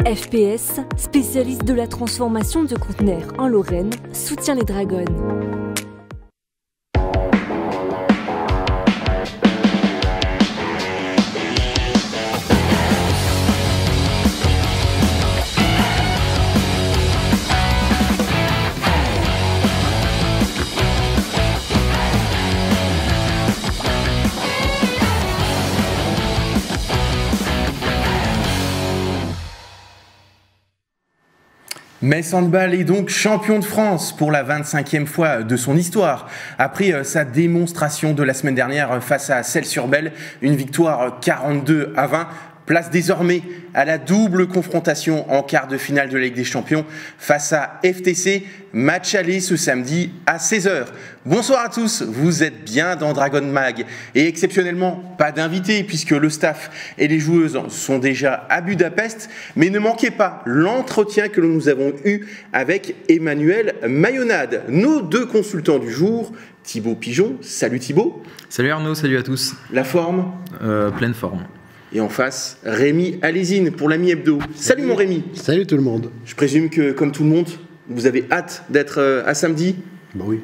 FPS, spécialiste de la transformation de conteneurs en Lorraine, soutient les Dragons. Metz Handball est donc champion de France pour la 25e fois de son histoire. Après sa démonstration de la semaine dernière face à Celles-sur-Belle, une victoire 42-20, place désormais à la double confrontation en quart de finale de la Ligue des Champions face à FTC. Match aller ce samedi à 16h. Bonsoir à tous, vous êtes bien dans Dragon Mag. Et exceptionnellement, pas d'invité puisque le staff et les joueuses sont déjà à Budapest. Mais ne manquez pas l'entretien que nous avons eu avec Emmanuel Mayonade, nos deux consultants du jour. Thibaut Pigeon, salut Thibaut. Salut Arnaud, salut à tous. La forme Pleine forme. Et en face, Rémi Alésine pour l'ami hebdo. Salut mon Rémi. Salut tout le monde. Je présume que, comme tout le monde, vous avez hâte d'être à samedi. Bah oui.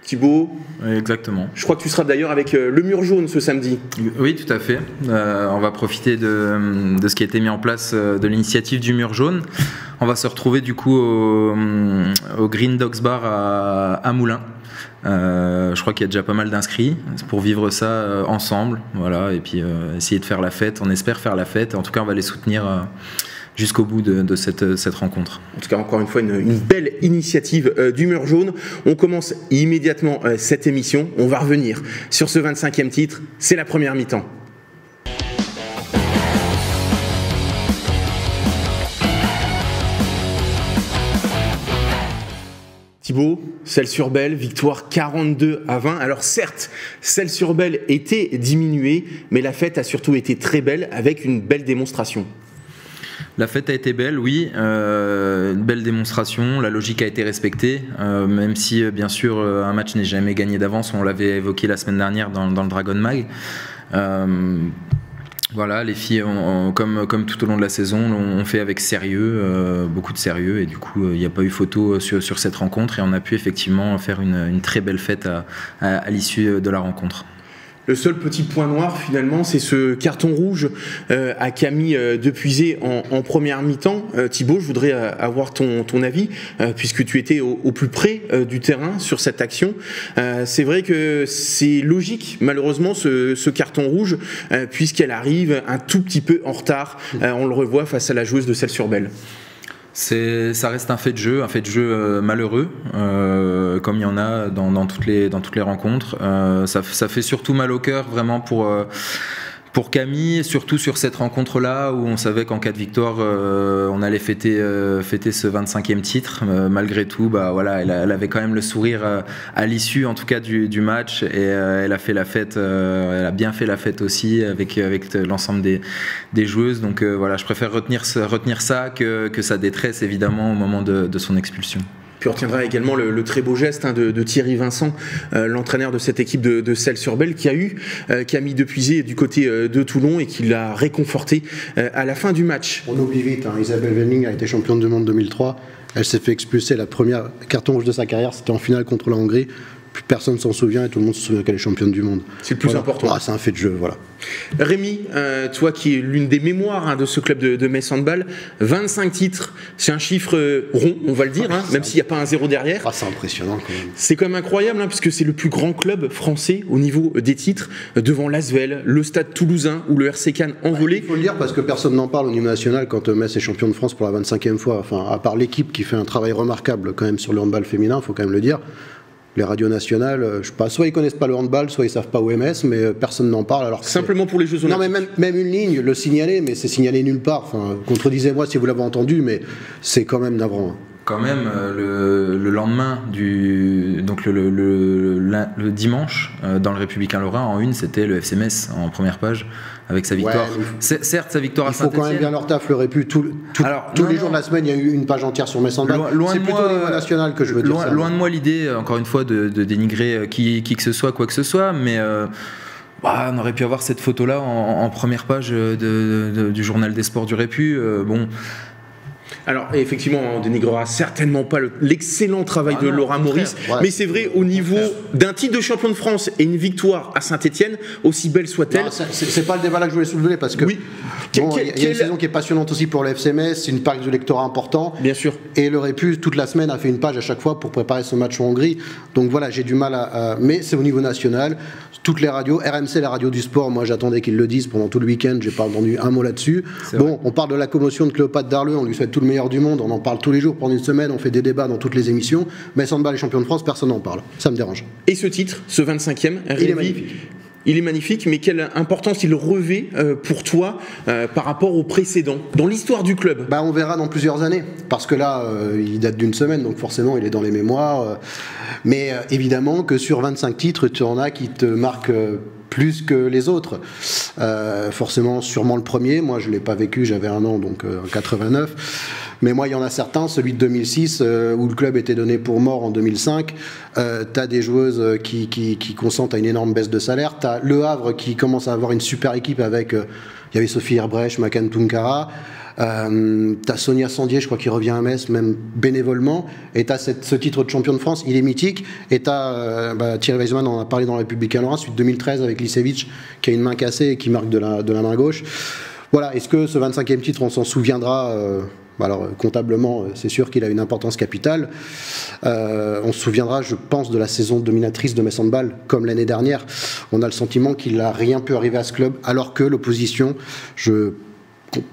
Thibaut. Oui, exactement. Je crois que tu seras d'ailleurs avec le mur jaune ce samedi. Oui, tout à fait. On va profiter de ce qui a été mis en place, de l'initiative du mur jaune. On va se retrouver du coup au Green Dogs Bar à Moulins. Je crois qu'il y a déjà pas mal d'inscrits pour vivre ça ensemble, voilà, et puis essayer de faire la fête. On espère faire la fête. En tout cas, on va les soutenir jusqu'au bout de cette rencontre. En tout cas, encore une fois, une belle initiative du mur jaune. On commence immédiatement cette émission. On va revenir sur ce 25e titre. C'est la première mi-temps. Thibaut, Celles-sur-Belle, victoire 42-20. Alors certes, Celles-sur-Belle était diminuée, mais la fête a surtout été très belle avec une belle démonstration. La fête a été belle, oui, une belle démonstration, la logique a été respectée, même si bien sûr un match n'est jamais gagné d'avance, on l'avait évoqué la semaine dernière dans le Dragon Mag. Voilà, les filles, comme tout au long de la saison, ont fait avec sérieux, beaucoup de sérieux, et du coup, il n'y a pas eu photo sur cette rencontre, et on a pu effectivement faire une très belle fête à l'issue de la rencontre. Le seul petit point noir finalement, c'est ce carton rouge à Camille Depuisé en première mi-temps. Thibaut, je voudrais avoir ton avis, puisque tu étais au plus près du terrain sur cette action. C'est vrai que c'est logique, malheureusement, ce carton rouge, puisqu'elle arrive un tout petit peu en retard. On le revoit face à la joueuse de Celles-sur-Belle. Ça reste un fait de jeu malheureux, comme il y en a dans toutes les rencontres. Ça fait surtout mal au cœur vraiment pour Camille, surtout sur cette rencontre-là où on savait qu'en cas de victoire, on allait fêter ce 25e titre. Malgré tout, bah voilà, elle avait quand même le sourire à l'issue, en tout cas du match, et elle a fait la fête. Elle a bien fait la fête aussi avec l'ensemble des joueuses. Donc voilà, je préfère retenir ça que sa détresse évidemment au moment de son expulsion. Puis on retiendra également le très beau geste de Thierry Vincent, l'entraîneur de cette équipe de Celles-sur-Belle, qui a eu Camille Depuisé du côté de Toulon et qui l'a réconforté à la fin du match. On oublie vite, Isabelle Wendling a été championne du monde 2003. Elle s'est fait expulser, la première carton rouge de sa carrière, c'était en finale contre la Hongrie. Plus personne s'en souvient et tout le monde se souvient qu'elle est championne du monde. C'est le plus important. Ah, c'est un fait de jeu, voilà. Rémi, toi qui es l'une des mémoires de ce club de Metz Handball, 25 titres, c'est un chiffre rond, on va le dire, même s'il n'y a pas un zéro derrière. Ah, c'est impressionnant quand même. C'est quand même incroyable, puisque c'est le plus grand club français au niveau des titres, devant l'Asvel, le Stade Toulousain ou le RC Cannes en volée. Il faut le dire parce que personne n'en parle au niveau national quand Metz est champion de France pour la 25e fois. Enfin, à part l'équipe qui fait un travail remarquable quand même sur le handball féminin, il faut quand même le dire. Les radios nationales, je sais pas, soit ils connaissent pas le handball, soit ils savent pas où est Metz, mais personne n'en parle. Alors simplement pour les Jeux Olympiques. Non, mais même une ligne, le signaler, mais c'est signalé nulle part. Enfin, contredisez-moi si vous l'avez entendu, mais c'est quand même navrant. Quand même, le lendemain donc le dimanche, dans le Républicain Lorrain, en une, c'était le FC Metz en première page avec sa victoire. Ouais, certes, sa victoire à Saint-Étienne. Il faut quand même bien leur taf, le Répu. Tous les jours de la semaine, il y a eu une page entière sur Metz Handball. C'est plutôt au niveau national que je veux dire ça. Loin de moi l'idée, encore une fois, de dénigrer qui que ce soit, quoi que ce soit, mais On aurait pu avoir cette photo-là en première page du journal des sports du Répu. Bon. Alors effectivement, on dénigrera certainement pas l'excellent travail de Laura Maurice, mais c'est vrai, au niveau d'un titre de champion de France et une victoire à Saint-Etienne, aussi belle soit-elle. C'est pas le débat là que je voulais soulever, parce que oui. Il y a une saison qui est passionnante aussi pour le FCMS, c'est une page de lectorat important. Bien sûr. Et le Répu, toute la semaine, a fait une page à chaque fois pour préparer ce match en Hongrie. Donc voilà, j'ai du mal mais c'est au niveau national. Toutes les radios, RMC, la radio du sport, moi j'attendais qu'ils le disent pendant tout le week-end, j'ai pas entendu un mot là-dessus. Bon, on parle de la commotion de Cléopâtre Darleux, on lui souhaite tout le meilleur du monde, on en parle tous les jours pendant une semaine, on fait des débats dans toutes les émissions, mais handball et champion de France, personne n'en parle. Ça me dérange. Et ce titre, ce 25e, il est magnifique. Il est magnifique, mais quelle importance il revêt pour toi par rapport au précédent, dans l'histoire du club? On verra dans plusieurs années, parce que là, il date d'une semaine, donc forcément, il est dans les mémoires. Mais évidemment que sur 25 titres, tu en as qui te marquent plus que les autres. Forcément, sûrement le premier. Moi, je ne l'ai pas vécu, j'avais 1 an, donc en 89. Mais moi, il y en a certains, celui de 2006, où le club était donné pour mort en 2005. Tu as des joueuses qui consentent à une énorme baisse de salaire. Tu as Le Havre qui commence à avoir une super équipe avec... il y avait Sophie Herbrecht, Makan Tunkara. T'as Sonia Sandier, je crois, qui revient à Metz, même bénévolement. Et t'as ce titre de champion de France, il est mythique. Et t'as Thierry Weisman, on en a parlé dans la République à Lorrain, suite 2013 avec Lisevic, qui a une main cassée et qui marque de la main gauche. Voilà, est-ce que ce 25e titre, on s'en souviendra alors, comptablement, c'est sûr qu'il a une importance capitale. On se souviendra, je pense, de la saison dominatrice de Metz Handball, comme l'année dernière. On a le sentiment qu'il n'a rien pu arriver à ce club, alors que l'opposition, je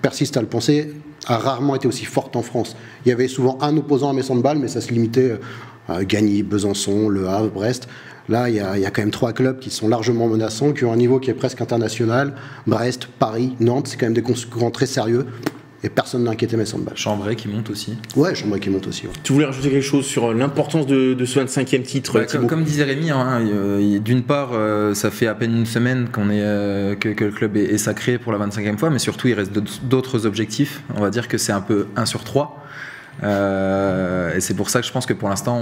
persiste à le penser, a rarement été aussi forte en France. Il y avait souvent un opposant à Metz Handball, mais ça se limitait à Gagny, Besançon, Le Havre, Brest. Là, il y a quand même 3 clubs qui sont largement menaçants, qui ont un niveau qui est presque international. Brest, Paris, Nantes, c'est quand même des concurrents très sérieux. Et personne n'a inquiété Metz Handball. Chambray qui monte aussi. Ouais, Chambray qui monte aussi. Ouais. Tu voulais rajouter quelque chose sur l'importance de ce 25e titre, comme disait Rémi, d'une part, ça fait à peine une semaine que le club est sacré pour la 25e fois, mais surtout, il reste d'autres objectifs. On va dire que c'est un peu 1 sur 3. Et c'est pour ça que je pense que pour l'instant,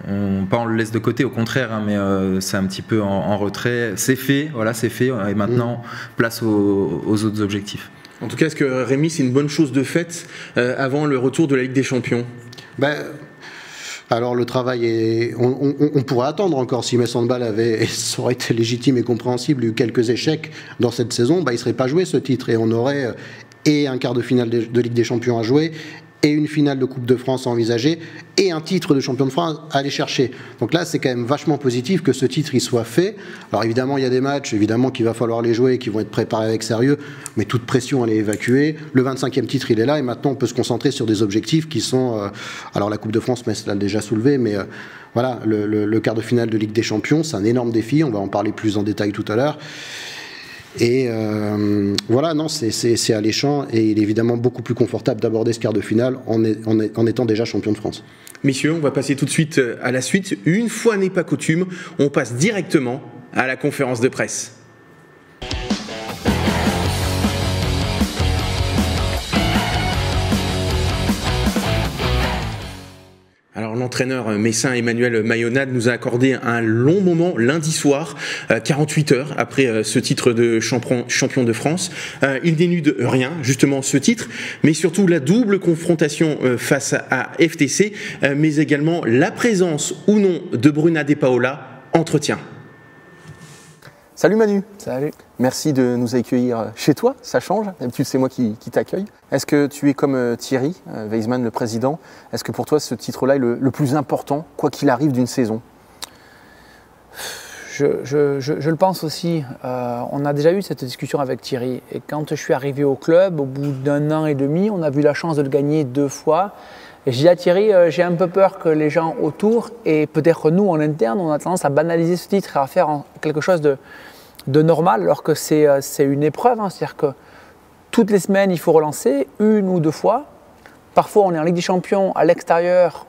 on le laisse de côté, au contraire, mais c'est un petit peu en retrait. C'est fait, et maintenant, place aux autres objectifs. En tout cas, est-ce que Rémi, c'est une bonne chose de fait avant le retour de la Ligue des Champions? Alors le travail est... On pourrait attendre encore si Metz Handball ça aurait été légitime et compréhensible, eu quelques échecs dans cette saison, il ne serait pas joué ce titre et on aurait un quart de finale de Ligue des Champions à jouer et une finale de Coupe de France à envisager et un titre de champion de France à aller chercher. Donc là, c'est quand même vachement positif que ce titre il soit fait. Alors évidemment, il y a des matchs, évidemment qu'il va falloir les jouer et qui vont être préparés avec sérieux, mais toute pression, elle est évacuée. Le 25e titre, il est là et maintenant, on peut se concentrer sur des objectifs qui sont... alors la Coupe de France, Metz l'a déjà soulevé, mais voilà, le quart de finale de Ligue des Champions, c'est un énorme défi. On va en parler plus en détail tout à l'heure. Et voilà, non, c'est alléchant et il est évidemment beaucoup plus confortable d'aborder ce quart de finale en étant déjà champion de France. Messieurs, on va passer tout de suite à la suite. Une fois n'est pas coutume, on passe directement à la conférence de presse. Alors l'entraîneur messin Emmanuel Mayonnade nous a accordé un long moment lundi soir, 48 heures après ce titre de champion de France. Il dénude rien, justement ce titre, mais surtout la double confrontation face à FTC, mais également la présence ou non de Bruna De Paola. Entretien. Salut Manu. Salut. Merci de nous accueillir chez toi, ça change. D'habitude, c'est moi qui t'accueille. Est-ce que tu es comme Thierry Weisman, le président? Est-ce que pour toi, ce titre-là est le plus important, quoi qu'il arrive d'une saison? Je le pense aussi. On a déjà eu cette discussion avec Thierry. Et quand je suis arrivé au club, au bout d'1 an et demi, on a eu la chance de le gagner 2 fois. Et je dis à Thierry, j'ai un peu peur que les gens autour, et peut-être nous en interne, on a tendance à banaliser ce titre et à faire quelque chose de normal, alors que c'est une épreuve. C'est-à-dire que toutes les semaines, il faut relancer 1 ou 2 fois. Parfois, on est en Ligue des Champions, à l'extérieur,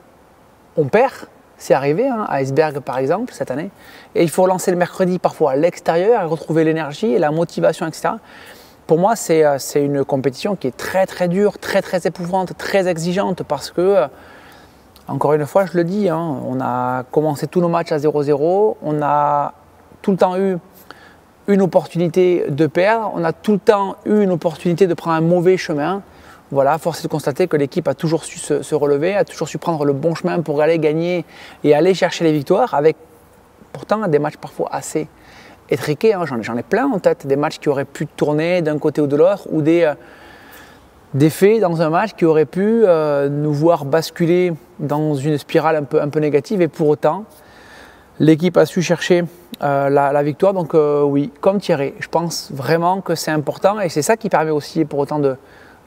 on perd. C'est arrivé, à Iceberg par exemple, cette année. Et il faut relancer le mercredi, parfois à l'extérieur, et retrouver l'énergie et la motivation, etc. Pour moi, c'est une compétition qui est très très dure, très très éprouvante, très exigeante, parce que, encore une fois, je le dis, on a commencé tous nos matchs à 0-0, on a tout le temps eu une opportunité de perdre, on a tout le temps eu une opportunité de prendre un mauvais chemin. Voilà, force est de constater que l'équipe a toujours su se relever, a toujours su prendre le bon chemin pour aller gagner et aller chercher les victoires, avec pourtant des matchs parfois assez étriqués. Hein. J'en ai plein en tête, des matchs qui auraient pu tourner d'un côté ou de l'autre, ou des faits dans un match qui auraient pu nous voir basculer dans une spirale un peu négative, et pour autant, l'équipe a su chercher la victoire. Donc oui, comme Thierry, je pense vraiment que c'est important, et c'est ça qui permet aussi pour autant de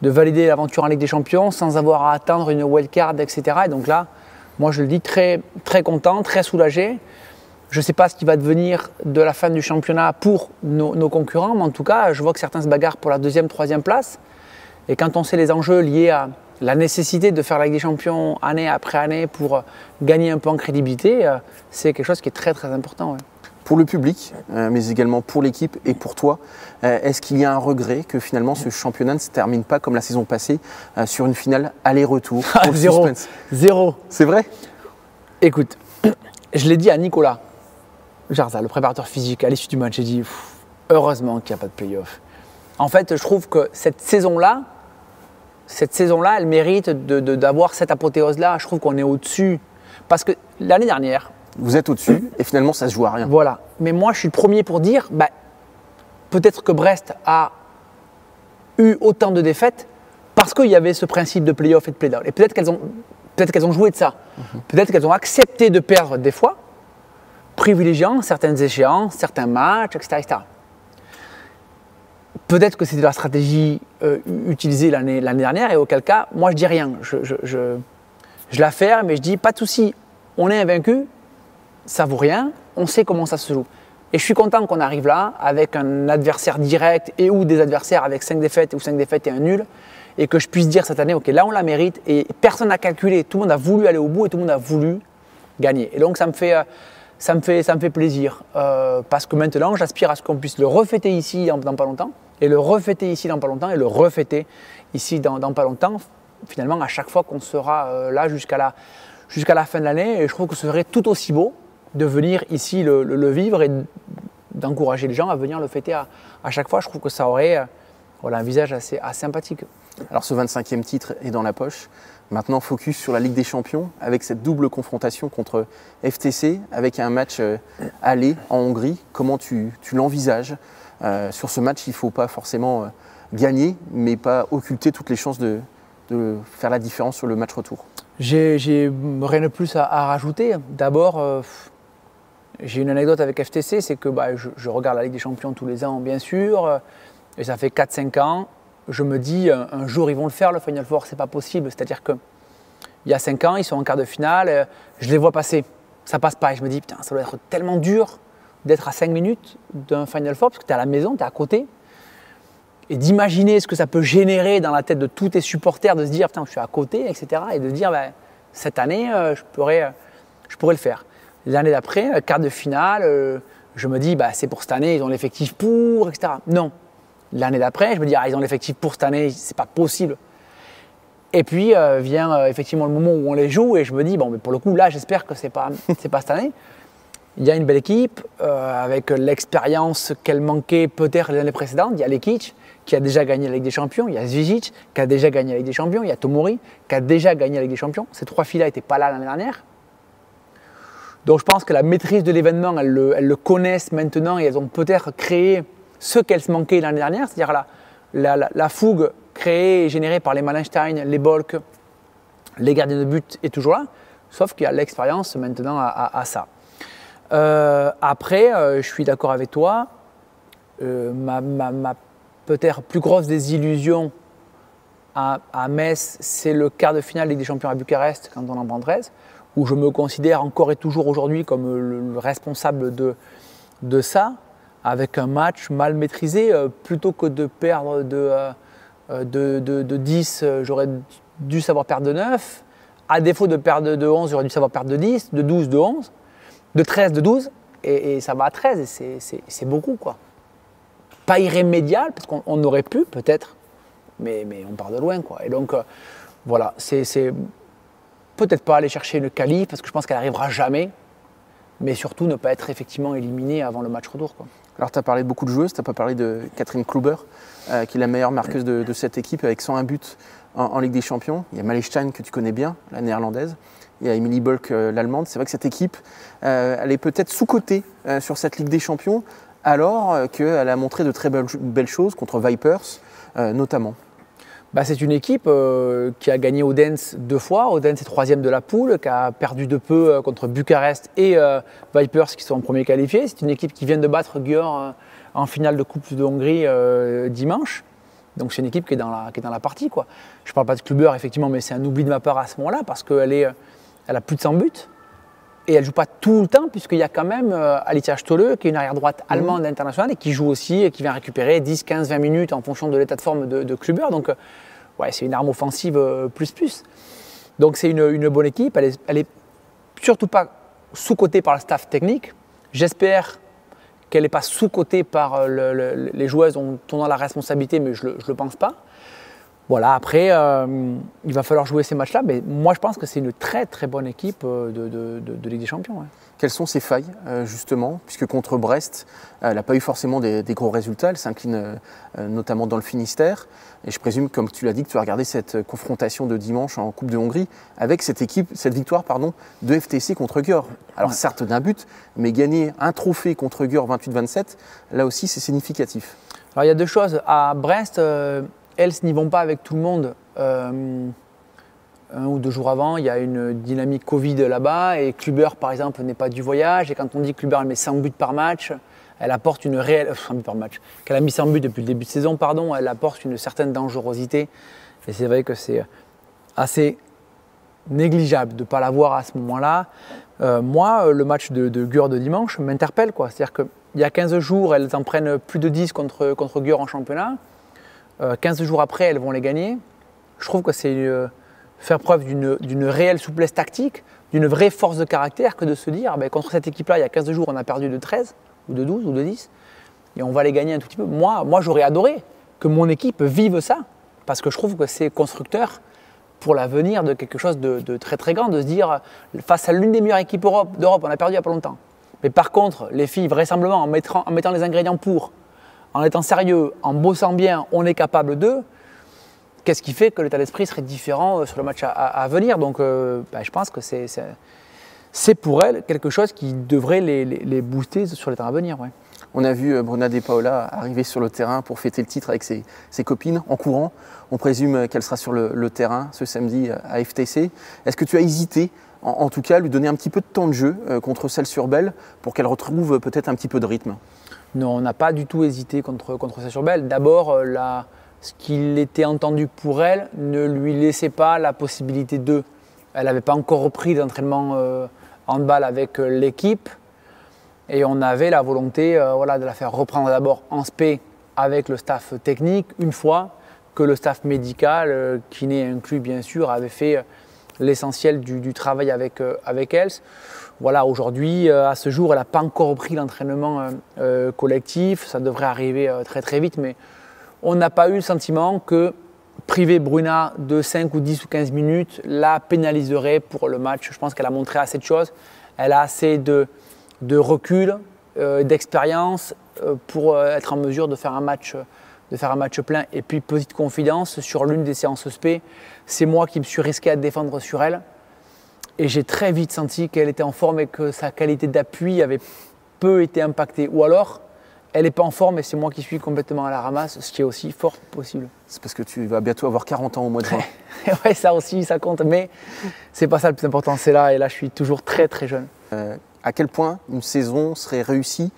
valider l'aventure en Ligue des Champions sans avoir à attendre une wildcard, etc. Et donc là, moi je le dis, très, très content, très soulagé. Je ne sais pas ce qui va devenir de la fin du championnat pour nos concurrents, mais en tout cas, je vois que certains se bagarrent pour la 2e, 3e place. Et quand on sait les enjeux liés à la nécessité de faire la Ligue des Champions année après année pour gagner un peu en crédibilité, c'est quelque chose qui est très, très important. Ouais. Pour le public, mais également pour l'équipe et pour toi, est-ce qu'il y a un regret que finalement ce championnat ne se termine pas comme la saison passée sur une finale aller-retour? Zéro. Zéro. C'est vrai? Écoute, je l'ai dit à Nicolas Jarza, le préparateur physique, à l'issue du match, j'ai dit heureusement qu'il n'y a pas de play-off. En fait, je trouve que cette saison-là, elle mérite d'avoir cette apothéose-là. Je trouve qu'on est au-dessus. Parce que l'année dernière, vous êtes au-dessus et finalement ça se joue à rien. Voilà. Mais moi je suis le premier pour dire, peut-être que Brest a eu autant de défaites parce qu'il y avait ce principe de play-off et de play-down. Et peut-être qu'elles ont joué de ça. Peut-être qu'elles ont accepté de perdre des fois, privilégiant certaines échéances, certains matchs, etc. etc. Peut-être que c'était la stratégie utilisée l'année dernière, et auquel cas, moi je dis rien. Je la ferme, mais je dis pas de souci. On est invaincu. Ça vaut rien, on sait comment ça se joue. Et je suis content qu'on arrive là avec un adversaire direct et ou des adversaires avec 5 défaites ou 5 défaites et un nul, et que je puisse dire cette année, ok, là on la mérite, et personne n'a calculé, tout le monde a voulu aller au bout et tout le monde a voulu gagner. Et donc ça me fait plaisir, parce que maintenant j'aspire à ce qu'on puisse le refêter ici dans pas longtemps, et le refêter ici dans pas longtemps, et le refêter ici dans pas longtemps, finalement à chaque fois qu'on sera là jusqu'à la fin de l'année. Et je trouve que ce serait tout aussi beau de venir ici le vivre et d'encourager les gens à venir le fêter à chaque fois. Je trouve que ça aurait un visage assez sympathique. Alors ce 25e titre est dans la poche. Maintenant, focus sur la Ligue des Champions avec cette double confrontation contre FTC, avec un match aller en Hongrie. Comment tu l'envisages? Sur ce match, il ne faut pas forcément gagner, mais pas occulter toutes les chances de faire la différence sur le match retour. J'ai rien de plus à rajouter. D'abord, j'ai une anecdote avec FTC, c'est que je regarde la Ligue des Champions tous les ans, bien sûr, et ça fait 4-5 ans. Je me dis, un jour, ils vont le faire, le Final Four, c'est pas possible. C'est-à-dire qu'il y a 5 ans, ils sont en quart de finale, je les vois passer, ça passe pas. Et je me dis, putain, ça doit être tellement dur d'être à 5 minutes d'un Final Four, parce que tu es à la maison, tu es à côté, et d'imaginer ce que ça peut générer dans la tête de tous tes supporters, de se dire, putain, je suis à côté, etc., et de se dire, cette année, je pourrais le faire. L'année d'après, quart de finale, je me dis, c'est pour cette année, ils ont l'effectif pour, etc. Non. L'année d'après, je me dis, ils ont l'effectif pour cette année, c'est pas possible. Et puis vient effectivement le moment où on les joue, et je me dis, mais pour le coup, là, j'espère que c'est pas cette année. Il y a une belle équipe, avec l'expérience qu'elle manquait peut-être les années précédentes. Il y a Lekic, qui a déjà gagné la Ligue des Champions. Il y a Zvijic, qui a déjà gagné la Ligue des Champions. Il y a Tomori, qui a déjà gagné la Ligue des Champions. Ces 3 filles-là n'étaient pas là l'année dernière. Donc je pense que la maîtrise de l'événement, elles le connaissent maintenant, et elles ont peut-être créé ce qu'elles se manquaient l'année dernière, c'est-à-dire la fougue créée et générée par les Malenstein, les Bolk, les gardiens de but est toujours là, sauf qu'il y a l'expérience maintenant à ça. Après, je suis d'accord avec toi, ma peut-être plus grosse désillusion à Metz, c'est le quart de finale Ligue des Champions à Bucarest, quand on en prend 13, où je me considère encore et toujours aujourd'hui comme le responsable de ça, avec un match mal maîtrisé. Plutôt que de perdre de 10, j'aurais dû savoir perdre de 9. À défaut de perdre de 11, j'aurais dû savoir perdre de 10, de 12, de 11, de 13, de 12. Et ça va à 13, et c'est beaucoup, quoi. Pas irrémédiable, parce qu'on aurait pu, peut-être, mais on part de loin, quoi. Et donc, voilà, c'est peut-être pas aller chercher une qualif, parce que je pense qu'elle n'arrivera jamais, mais surtout ne pas être effectivement éliminé avant le match retour, quoi. Alors tu as parlé de beaucoup de joueuses, tu n'as pas parlé de Catherine Kluber, qui est la meilleure marqueuse de cette équipe avec 101 buts en Ligue des Champions. Il y a Malestein que tu connais bien, la néerlandaise. Il y a Emily Bolk, l'allemande. C'est vrai que cette équipe, elle est peut-être sous-cotée sur cette Ligue des Champions, alors qu'elle a montré de très belles choses contre Vipers, notamment. C'est une équipe qui a gagné Odense 2 fois. Odense est 3e de la poule, qui a perdu de peu contre Bucarest et Vipers qui sont en premier qualifiés. C'est une équipe qui vient de battre Győr en finale de Coupe de Hongrie dimanche. Donc c'est une équipe qui est dans la partie, quoi. Je ne parle pas de Kluber effectivement, mais c'est un oubli de ma part à ce moment-là parce qu'elle a plus de 100 buts. Et elle ne joue pas tout le temps, puisqu'il y a quand même Alicia Stolle, qui est une arrière-droite allemande internationale et qui joue aussi et qui vient récupérer 10, 15, 20 minutes en fonction de l'état de forme de Kluber. Donc, ouais, c'est une arme offensive plus. Donc, c'est une bonne équipe. Elle est surtout pas sous-cotée par le staff technique. J'espère qu'elle n'est pas sous-cotée par les joueuses dont on a la responsabilité, mais je ne le pense pas. Voilà, après, il va falloir jouer ces matchs-là, mais moi je pense que c'est une très très bonne équipe de Ligue des Champions. Ouais. Quelles sont ses failles, justement, puisque contre Brest, elle n'a pas eu forcément des gros résultats, elle s'incline notamment dans le Finistère, et je présume, comme tu l'as dit, que tu as regardé cette confrontation de dimanche en Coupe de Hongrie avec cette victoire de FTC contre Győr. Alors certes d'un but, mais gagner un trophée contre Győr 28-27, là aussi c'est significatif. Alors il y a 2 choses. À Brest, elles n'y vont pas avec tout le monde. 1 ou 2 jours avant, il y a une dynamique Covid là-bas et Kluber par exemple n'est pas du voyage. Et quand on dit que Kluber elle met 100 buts par match, elle apporte une réelle. 100 buts par match. Qu'elle a mis 100 buts depuis le début de saison, pardon, elle apporte une certaine dangerosité. Et c'est vrai que c'est assez négligeable de ne pas la voir à ce moment-là. Moi, le match de Győr de dimanche m'interpelle, quoi. C'est-à-dire qu'il y a 15 jours, elles en prennent plus de 10 contre Győr en championnat. 15 jours après, elles vont les gagner. Je trouve que c'est faire preuve d'une réelle souplesse tactique, d'une vraie force de caractère que de se dire contre cette équipe-là, il y a 15 jours, on a perdu de 13 ou de 12 ou de 10 et on va les gagner un tout petit peu. Moi j'aurais adoré que mon équipe vive ça parce que je trouve que c'est constructeur pour l'avenir de quelque chose de très très grand, de se dire face à l'une des meilleures équipes d'Europe, on a perdu il n'y a pas longtemps. Mais par contre, les filles, vraisemblablement, en mettant les ingrédients pour, en étant sérieux, en bossant bien, on est capable d'eux. Qu'est-ce qui fait que l'état d'esprit serait différent sur le match à venir? Donc je pense que c'est pour elles quelque chose qui devrait les booster sur les temps à venir. Ouais. On a vu Bruna De Paula arriver sur le terrain pour fêter le titre avec ses copines en courant. On présume qu'elle sera sur le terrain ce samedi à FTC. Est-ce que tu as hésité, en tout cas, à lui donner un petit peu de temps de jeu contre Celles-sur-Belle pour qu'elle retrouve peut-être un petit peu de rythme? Non, on n'a pas du tout hésité contre Celles-sur-Belle. D'abord, ce qu'il était entendu pour elle ne lui laissait pas la possibilité de. Elle n'avait pas encore repris d'entraînement handball avec l'équipe et on avait la volonté de la faire reprendre d'abord en spé avec le staff technique une fois que le staff médical, kiné inclus bien sûr, avait fait l'essentiel du travail avec elle. Voilà, aujourd'hui, à ce jour, elle n'a pas encore repris l'entraînement collectif. Ça devrait arriver très très vite, mais on n'a pas eu le sentiment que priver Bruna de 5 ou 10 ou 15 minutes la pénaliserait pour le match. Je pense qu'elle a montré assez de choses. Elle a assez de recul, d'expérience pour être en mesure de faire un match plein. Et puis, petite confidence, sur l'une des séances SP, c'est moi qui me suis risqué à défendre sur elle. Et j'ai très vite senti qu'elle était en forme et que sa qualité d'appui avait peu été impactée. Ou alors, elle n'est pas en forme et c'est moi qui suis complètement à la ramasse, ce qui est aussi fort possible. C'est parce que tu vas bientôt avoir 40 ans au mois de juin. Oui, ça aussi, ça compte. Mais c'est pas ça le plus important, c'est là. Et là, je suis toujours très très jeune. À quel point une saison serait réussie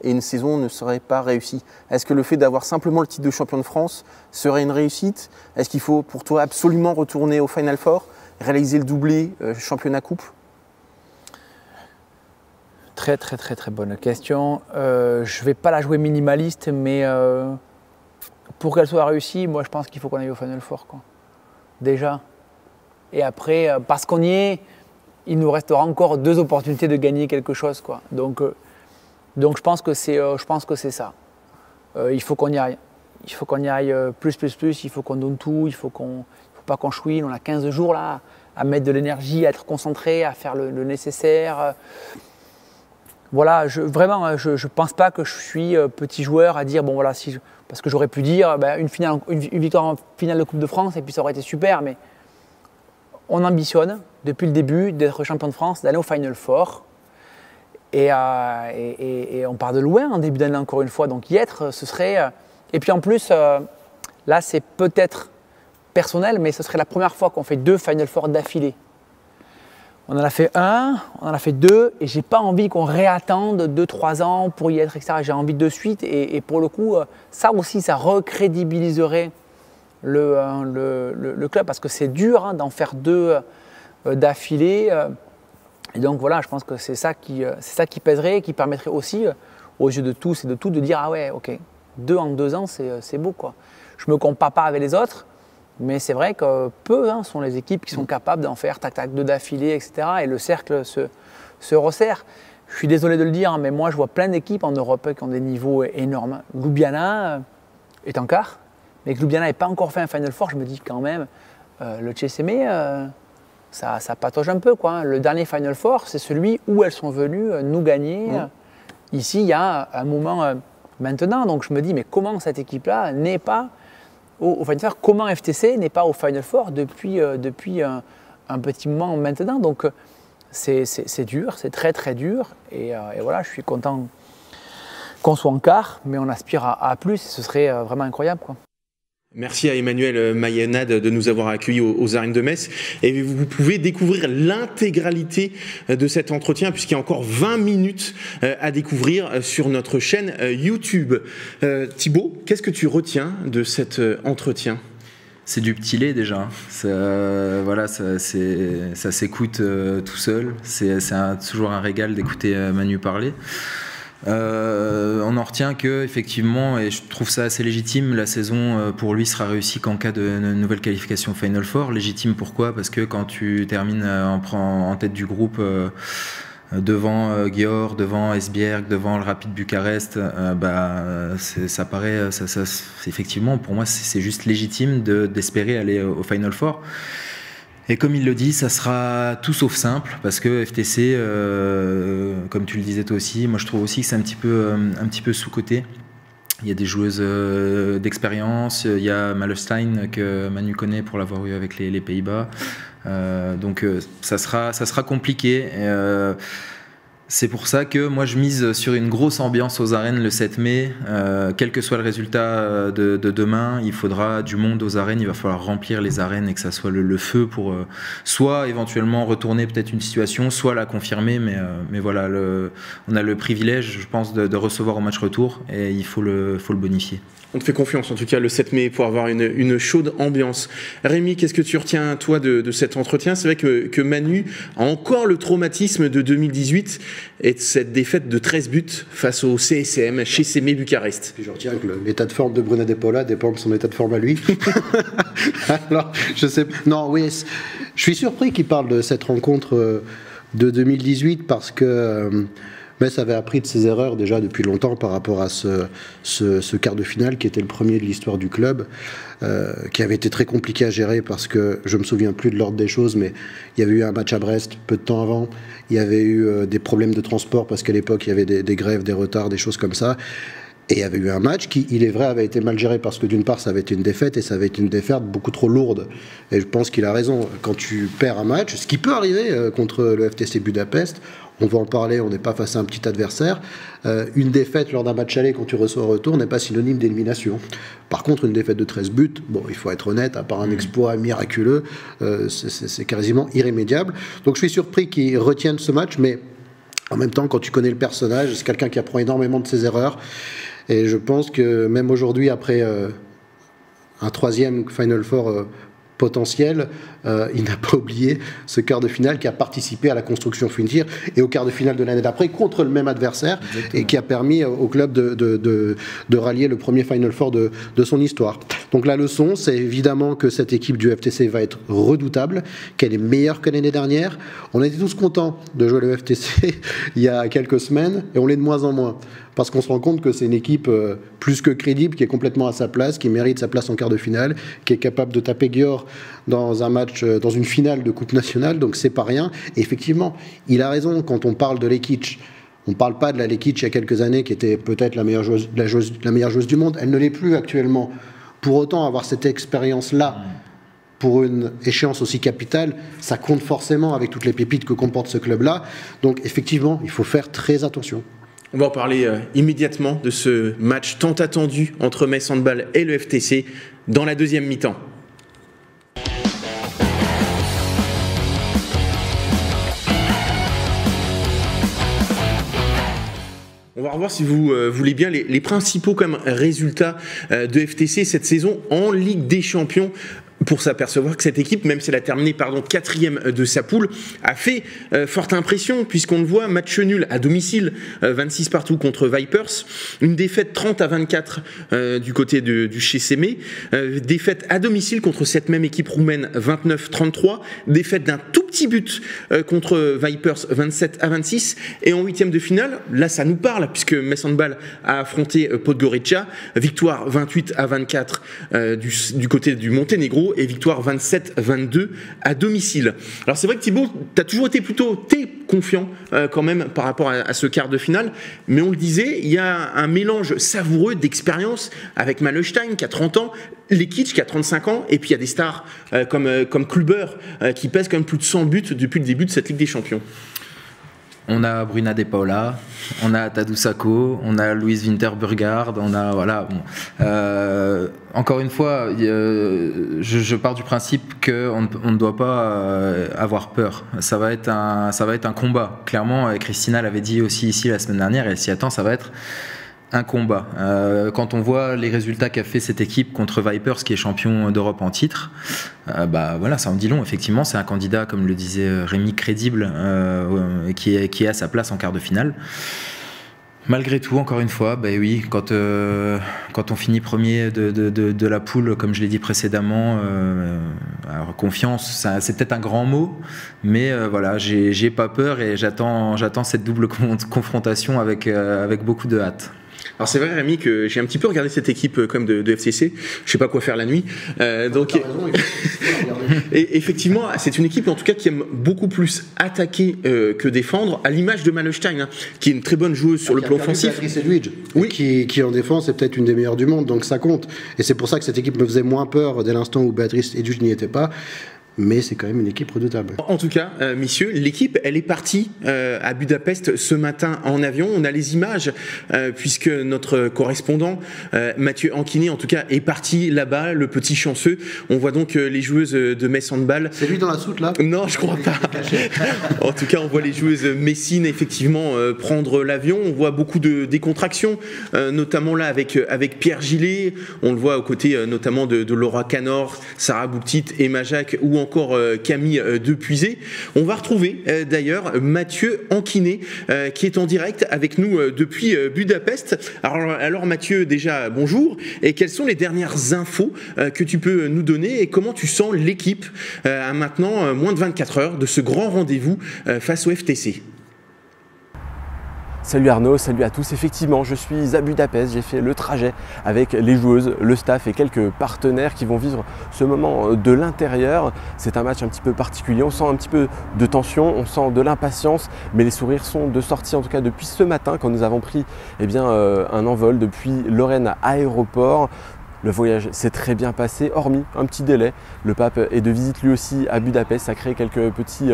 et une saison ne serait pas réussie? Est-ce que le fait d'avoir simplement le titre de champion de France serait une réussite? Est-ce qu'il faut pour toi absolument retourner au Final Four, réaliser le doublé championnat-coupe? Très très très très bonne question. Je ne vais pas la jouer minimaliste, mais pour qu'elle soit réussie, moi je pense qu'il faut qu'on aille au Final Four, quoi. Déjà. Et après, parce qu'on y est, il nous restera encore 2 opportunités de gagner quelque chose, quoi. Donc je pense que c'est ça. Il faut qu'on y aille. Il faut qu'on y aille plus. Il faut qu'on donne tout. Il faut pas qu'on chouine. On a 15 jours là à mettre de l'énergie, à être concentré, à faire le nécessaire. Voilà, vraiment, je ne pense pas que je suis petit joueur à dire, bon voilà, parce que j'aurais pu dire une victoire en finale de Coupe de France et puis ça aurait été super, mais on ambitionne depuis le début d'être champion de France, d'aller au Final Four. Et on part de loin en début d'année encore une fois, donc y être, ce serait... Et puis en plus, là c'est peut-être personnel, mais ce serait la première fois qu'on fait 2 Final Four d'affilée. On en a fait 1, on en a fait 2, et j'ai pas envie qu'on réattende 2-3 ans pour y être, etc. J'ai envie de suite, et pour le coup, ça aussi, ça recrédibiliserait le club, parce que c'est dur d'en faire 2 d'affilée. Et donc voilà, je pense que c'est ça qui pèserait, qui permettrait aussi, aux yeux de tous et de toutes, de dire « Ah ouais, ok, 2 en 2 ans, c'est beau quoi ». Je me compare pas avec les autres, mais c'est vrai que peu sont les équipes qui sont capables d'en faire tac-tac 2 d'affilée, etc. Et le cercle se resserre. Je suis désolé de le dire, mais moi je vois plein d'équipes en Europe qui ont des niveaux énormes. Ljubljana est en quart, mais que Ljubljana n'ait pas encore fait un Final Four, je me dis quand même, le CSM, ça patauge un peu, quoi. Le dernier Final Four, c'est celui où elles sont venues nous gagner. Ici, il y a un moment maintenant, donc je me dis, mais comment cette équipe-là n'est pas au Final Four, comment FTC n'est pas au Final Four depuis un petit moment maintenant. Donc c'est dur, c'est très très dur, et voilà, je suis content qu'on soit en quart, mais on aspire à plus, et ce serait vraiment incroyable, quoi. Merci à Emmanuel Mayenad de nous avoir accueillis aux Arènes de Metz. Et vous pouvez découvrir l'intégralité de cet entretien, puisqu'il y a encore 20 minutes à découvrir sur notre chaîne YouTube. Thibaut, qu'est-ce que tu retiens de cet entretien ? C'est du petit lait déjà. Voilà, ça s'écoute tout seul. C'est toujours un régal d'écouter Manu parler. On en retient que, effectivement, et je trouve ça assez légitime, la saison pour lui sera réussie qu'en cas de nouvelle qualification Final Four. Légitime pourquoi ? Parce que quand tu termines en tête du groupe devant Győr, devant Esbjerg, devant le Rapid Bucarest, ça paraît, effectivement, pour moi, c'est juste légitime d'espérer aller au Final Four. Et comme il le dit, ça sera tout sauf simple, parce que FTC, comme tu le disais toi aussi, moi je trouve aussi que c'est un petit peu sous-coté. Il y a des joueuses d'expérience, il y a Malestein que Manu connaît pour l'avoir eu avec les Pays-Bas. Donc ça sera compliqué. C'est pour ça que moi je mise sur une grosse ambiance aux arènes le 7 mai. Quel que soit le résultat de demain, il faudra du monde aux arènes, il va falloir remplir les arènes et que ça soit le feu pour soit éventuellement retourner peut-être une situation, soit la confirmer. Mais voilà, on a le privilège, je pense, de recevoir au match retour et il faut le bonifier. On te fait confiance, en tout cas, le 7 mai, pour avoir une chaude ambiance. Rémi, qu'est-ce que tu retiens, toi, de cet entretien ? C'est vrai que Manu a encore le traumatisme de 2018 et de cette défaite de 13 buts face au CSM, chez CM Bucarest. Puis je retiens que l'état de forme de Bruno De Paula dépend de son état de forme à lui. Alors, je sais... Non, oui, je suis surpris qu'il parle de cette rencontre de 2018 parce que... Metz avait appris de ses erreurs déjà depuis longtemps par rapport à ce quart de finale qui était le premier de l'histoire du club, qui avait été très compliqué à gérer parce que je me souviens plus de l'ordre des choses, mais il y avait eu un match à Brest peu de temps avant, il y avait eu des problèmes de transport parce qu'à l'époque il y avait des grèves, des retards, des choses comme ça. Et il y avait eu un match qui, il est vrai, avait été mal géré parce que d'une part ça avait été une défaite et ça avait été une défaite beaucoup trop lourde. Et je pense qu'il a raison. Quand tu perds un match, ce qui peut arriver contre le FTC Budapest, on va en parler, on n'est pas face à un petit adversaire. Une défaite lors d'un match aller quand tu reçois un retour n'est pas synonyme d'élimination. Par contre, une défaite de 13 buts, bon, il faut être honnête, à part un exploit miraculeux, c'est quasiment irrémédiable. Donc je suis surpris qu'il retienne ce match, mais en même temps, quand tu connais le personnage, c'est quelqu'un qui apprend énormément de ses erreurs. Et je pense que même aujourd'hui, après un troisième Final Four potentiel, il n'a pas oublié ce quart de finale qui a participé à la construction Funtir et au quart de finale de l'année d'après contre le même adversaire. Exactement. Et qui a permis au club de rallier le premier Final Four de son histoire. Donc la leçon, c'est évidemment que cette équipe du FTC va être redoutable, qu'elle est meilleure que l'année dernière. On était tous contents de jouer le FTC il y a quelques semaines et on l'est de moins en moins. Parce qu'on se rend compte que c'est une équipe plus que crédible, qui est complètement à sa place, qui mérite sa place en quart de finale, qui est capable de taper Győr dans un match, dans une finale de Coupe nationale, donc c'est pas rien. Et effectivement, il a raison quand on parle de Lekic. On ne parle pas de la Lekic il y a quelques années qui était peut-être la meilleure joueuse du monde. Elle ne l'est plus actuellement. Pour autant, avoir cette expérience-là pour une échéance aussi capitale, ça compte forcément avec toutes les pépites que comporte ce club-là. Donc effectivement, il faut faire très attention. On va en parler immédiatement de ce match tant attendu entre Metz Handball et le FTC dans la deuxième mi-temps. On va revoir, si vous voulez bien, les principaux comme résultats de FTC cette saison en Ligue des Champions, pour s'apercevoir que cette équipe, même si elle a terminé 4e de sa poule, a fait forte impression, puisqu'on le voit, match nul à domicile, 26 partout contre Vipers, une défaite 30-24 du côté du chez Sémé, défaite à domicile contre cette même équipe roumaine 29-33, défaite d'un tout petit but contre Vipers 27-26, et en 8e de finale, là ça nous parle, puisque Metz Handball a affronté Podgorica, victoire 28-24 du côté du Monténégro, et victoire 27-22 à domicile. Alors c'est vrai que Thibaut, tu as toujours été plutôt confiant quand même par rapport à ce quart de finale, mais on le disait, il y a un mélange savoureux d'expérience avec Malestein qui a 30 ans, Lekic qui a 35 ans, et puis il y a des stars comme Kluber qui pèsent quand même plus de 100 buts depuis le début de cette Ligue des Champions. On a Bruna De Paula, on a Tadou Sakho, on a Louise Winter-Burgard, on a voilà. Bon. Encore une fois, je pars du principe qu'on ne doit pas avoir peur. Ça va être un combat. Clairement, Christina l'avait dit aussi ici la semaine dernière, et elle s'y attend. Ça va être un combat. Quand on voit les résultats qu'a fait cette équipe contre Vipers, qui est champion d'Europe en titre, voilà, ça en dit long. Effectivement, c'est un candidat, comme le disait Rémi, crédible, qui est à sa place en quart de finale. Malgré tout, encore une fois, oui, quand on finit premier de la poule, comme je l'ai dit précédemment, alors confiance, c'est peut-être un grand mot, mais voilà, j'ai pas peur et j'attends cette double confrontation avec beaucoup de hâte. Alors c'est vrai, Rémi, que j'ai un petit peu regardé cette équipe comme de FCC. Je sais pas quoi faire la nuit. Donc, et effectivement, c'est une équipe en tout cas qui aime beaucoup plus attaquer que défendre, à l'image de Malestein, qui est une très bonne joueuse sur le plan offensif. Oui. Qui en défense est peut-être une des meilleures du monde, donc ça compte. Et c'est pour ça que cette équipe me faisait moins peur dès l'instant où Béatrice Edouge n'y était pas. Mais c'est quand même une équipe redoutable. En tout cas, messieurs, l'équipe, elle est partie à Budapest ce matin en avion. On a les images, puisque notre correspondant, Mathieu Anquinet, en tout cas, est parti là-bas, le petit chanceux. On voit donc les joueuses de Metz Handball. C'est lui dans la soute, là? Non, je crois pas. En tout cas, on voit les joueuses messines, effectivement, prendre l'avion. On voit beaucoup de décontraction, notamment là avec Pierre Gillet. On le voit aux côtés, notamment de Laura Canor, Sarah Bouktit, Emma Jacques, ou encore Camille Depuisé. On va retrouver d'ailleurs Mathieu Anquinet qui est en direct avec nous depuis Budapest. Alors Mathieu, déjà bonjour, et quelles sont les dernières infos que tu peux nous donner et comment tu sens l'équipe à maintenant moins de 24 heures de ce grand rendez-vous face au FTC? Salut Arnaud, salut à tous. Effectivement, je suis à Budapest, j'ai fait le trajet avec les joueuses, le staff et quelques partenaires qui vont vivre ce moment de l'intérieur. C'est un match un petit peu particulier, on sent un petit peu de tension, on sent de l'impatience, mais les sourires sont de sortie, en tout cas depuis ce matin quand nous avons pris un envol depuis Lorraine à Aéroport. Le voyage s'est très bien passé, hormis un petit délai. Le pape est de visite lui aussi à Budapest. Ça a créé quelques petits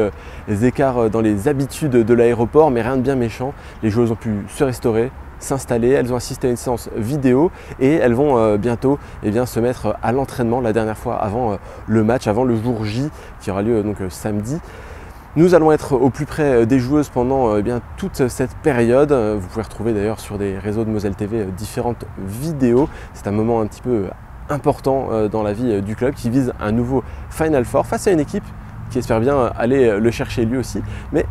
écarts dans les habitudes de l'aéroport, mais rien de bien méchant. Les joueuses ont pu se restaurer, s'installer. Elles ont assisté à une séance vidéo et elles vont bientôt se mettre à l'entraînement la dernière fois avant le match, avant le jour J qui aura lieu donc samedi. Nous allons être au plus près des joueuses pendant toute cette période. Vous pouvez retrouver d'ailleurs sur des réseaux de Moselle TV différentes vidéos. C'est un moment un petit peu important dans la vie du club qui vise un nouveau Final Four face à une équipe qui espère bien aller le chercher lui aussi. Mais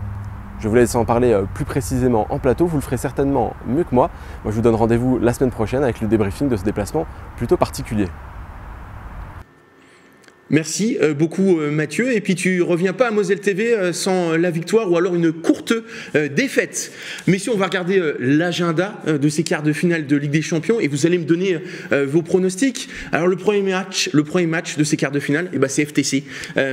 je vous laisse en parler plus précisément en plateau. Vous le ferez certainement mieux que moi. Moi, je vous donne rendez-vous la semaine prochaine avec le débriefing de ce déplacement plutôt particulier. Merci beaucoup Mathieu, et puis tu reviens pas à Moselle TV sans la victoire ou alors une courte défaite. Messieurs, on va regarder l'agenda de ces quarts de finale de Ligue des Champions et vous allez me donner vos pronostics. Alors le premier match de ces quarts de finale, c'est FTC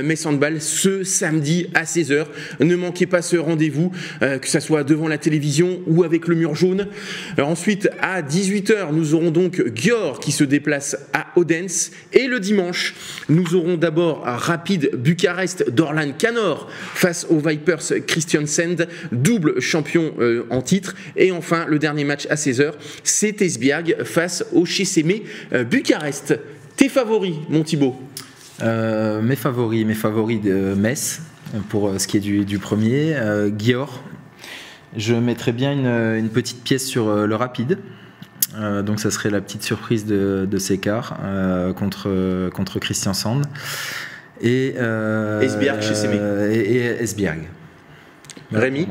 Metz Handball ce samedi à 16h. Ne manquez pas ce rendez-vous, que ça soit devant la télévision ou avec le mur jaune. Ensuite à 18h, nous aurons donc Győr qui se déplace à Odense, et le dimanche, nous aurons d'abord à Rapid Bucarest d'Orlan Canor face aux Vipers Kristiansand, double champion en titre. Et enfin, le dernier match à 16h, c'est Esbjerg face au HCM Bucarest. Tes favoris, mon Thibaut? Mes favoris de Metz, pour ce qui est du premier. Győr, je mettrais bien une petite pièce sur le Rapid. Donc ça serait la petite surprise de ces quarts contre Kristiansand et Esbjerg chez Sémé et Esbjerg. Rémi?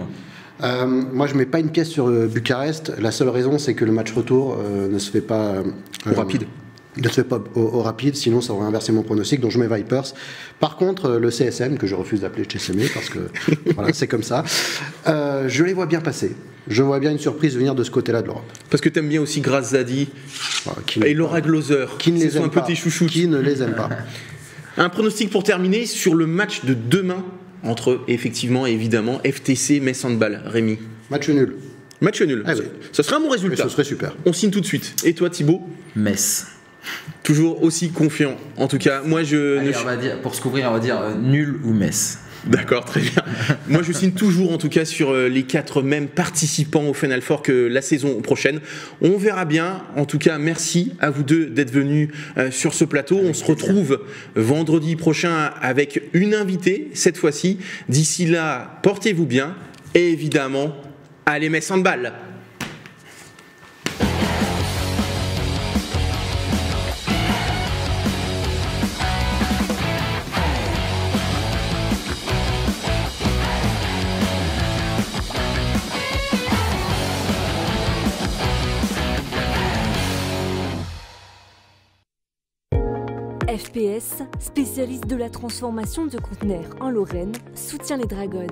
Moi je mets pas une pièce sur Bucarest. La seule raison c'est que le match retour ne se fait pas au Rapide. Ne se fait pas au Rapide, sinon ça aurait inversé mon pronostic, donc je mets Vipers. Par contre, le CSM, que je refuse d'appeler CSM parce que voilà, c'est comme ça, je les vois bien passer. Je vois bien une surprise venir de ce côté-là de l'Europe. Parce que tu aimes bien aussi Grazadi et Laura Gloser, qui ne les aime pas. Qui ne les aime pas. Un pronostic pour terminer sur le match de demain entre, effectivement, évidemment, FTC Metz Handball. Rémi? Match nul. Match nul. Ah oui. Ce serait un bon résultat. Mais ce serait super. On signe tout de suite. Et toi, Thibaut? Metz. Toujours aussi confiant. En tout cas, moi on va dire, pour se couvrir, on va dire nul ou Metz. D'accord, très bien. Moi, je signe toujours, en tout cas, sur les 4 mêmes participants au Final Four que la saison prochaine. On verra bien. En tout cas, merci à vous deux d'être venus sur ce plateau. On se retrouve vendredi prochain avec une invitée, cette fois-ci. D'ici là, portez-vous bien. Et évidemment, allez Metz Handball! FPS, spécialiste de la transformation de conteneurs en Lorraine, soutient les Dragons.